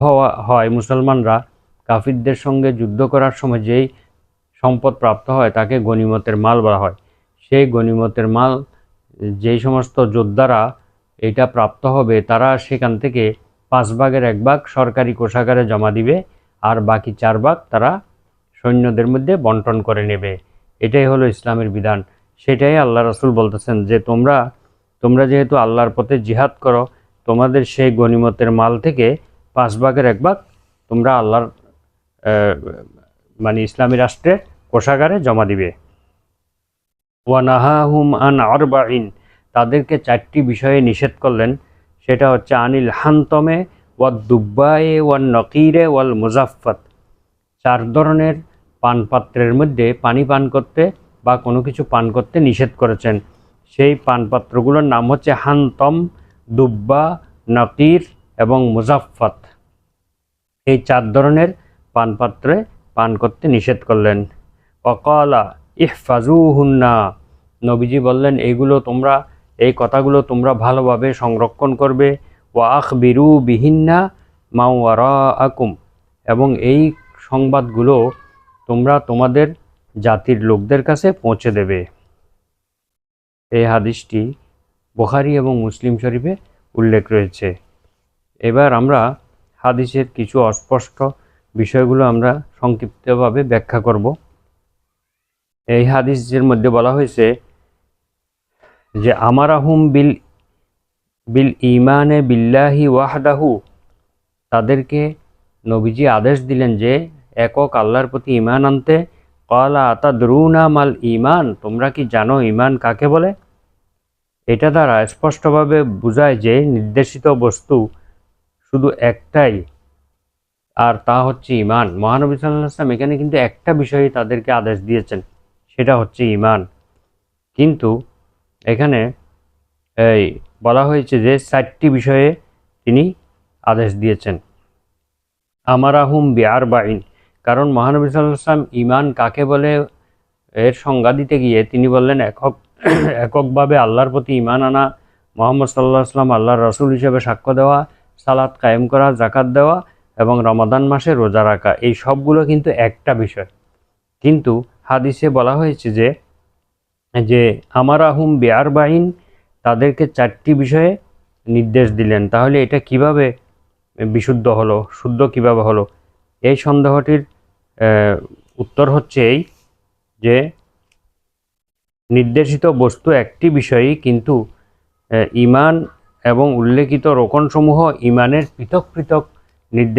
হয় মুসলমানরা কাফিরদের সঙ্গে যুদ্ধ করার সময় যেই সম্পদ প্রাপ্ত হয় তাকে গনিমতের মাল বলা হয়। সেই গনিমতের মাল যেই সমস্ত যোদ্ধারা এটা প্রাপ্ত হবে তারা সেখান থেকে 1/5 সরকারি কোষাগারে জমা দিবে, আর বাকি 4 তারা সৈন্যদের মধ্যে বন্টন করে নেবে। এটাই হলো ইসলামের বিধান। সেটাই আল্লাহ রাসূল বলতেছেন যে তোমরা যেহেতু আল্লাহর পথে জিহাদ করো, তোমাদের সেই গনিমতের মাল থেকে 1/5 তোমরা আল্লাহর মানে ইসলামী রাষ্ট্রের কোষাগারে জমা দিবে। ওয়ানাহাহুম আন আরবাইন, তাদেরকে 4টি বিষয়ে নিষেধ করলেন। সেটা হচ্ছে আনিল হান্তমে ওয়াদ দুব্বায়ে ওয়ান নকিরে ওয়াল মুজাফফত, 4 ধরনের পানপাত্রের মধ্যে পানি পান করতে বা কোনো কিছু পান করতে নিষেধ করেছেন। সেই পানপাত্রগুলোর নাম হচ্ছে হান্তম, দুব্বা, নকির এবং মুজাফফত। এই 4 ধরনের পানপাত্রে পান করতে নিষেধ করলেন। ওয়াকালা ইহফাজুহুন্না, নবীজি বললেন এই কথাগুলো তোমরা ভালোভাবে সংরক্ষণ করবে। ওয়া আখবিরু বিহিন্না মাওয়ারাআকুম, এবং এই সংবাদগুলো তোমরা তোমাদের জাতির লোকদের কাছে পৌঁছে দেবে। এই হাদিসটি বুখারী এবং মুসলিম শরীফে উল্লেখ রয়েছে। এবার আমরা হাদিসের কিছু অস্পষ্ট বিষয়গুলো আমরা সংক্ষিপ্তভাবে ব্যাখ্যা করব। এই হাদিসের মধ্যে বলা হয়েছে যে আমারাহুম বিল ইমানে বিল্লাহি ওয়াহদাহু, তাদেরকে নবীজি আদেশ দিলেন যে একক আল্লাহর প্রতি ঈমান আনতে। ক্বালা আতাদরুনা মাল ঈমান, তোমরা কি জানো ঈমান কাকে বলে? এটা দ্বারা স্পষ্টভাবে বোঝায় যে নির্দেশিত বস্তু শুধু একটাই, আর তা হচ্ছে ঈমান। মহানবী সাল্লাল্লাহু আলাইহি ওয়াসাল্লাম এখানে কিন্তু একটা বিষয়ে তাদেরকে আদেশ দিয়েছেন, সেটা হচ্ছে ঈমান। কিন্তু এখানে এই বলা হয়েছে যে 4টি বিষয়ে তিনি আদেশ দিয়েছেন। আমারাহুম বিআরবাইন, কারণ মহানবী সাল্লাল্লাহু আলাইহি ওয়াসাল্লাম ঈমান কাকে বলে এর সংজ্ঞা দিতে গিয়ে তিনি বললেন এককভাবে আল্লাহর প্রতি ঈমান আনা, মুহাম্মদ সাল্লাল্লাহু আলাইহি ওয়াসাল্লাম আল্লাহর রাসূল হিসেবে সাক্ষ্য দেওয়া, সালাত কায়েম করা, যাকাত দেওয়া এবং রমাদান মাসে রোজা রাখা, এই সবগুলো কিন্তু একটা বিষয়। কিন্তু হাদিসে বলা হয়েছে যে আমারাহুম বিআরবাইন, তাদেরকে 4টি বিষয়ে নির্দেশ দিলেন। তাহলে এটা কিভাবে বিশুদ্ধ হলো, শুদ্ধ কিভাবে হলো? এই সন্দেহটির উত্তর হচ্ছে এই যে নির্দেশিত বস্তু একটি বিষয়ই, কিন্তু ঈমান এবং উল্লেখিত রোকনসমূহ ঈমানের পৃথক পৃথক নির্দেশ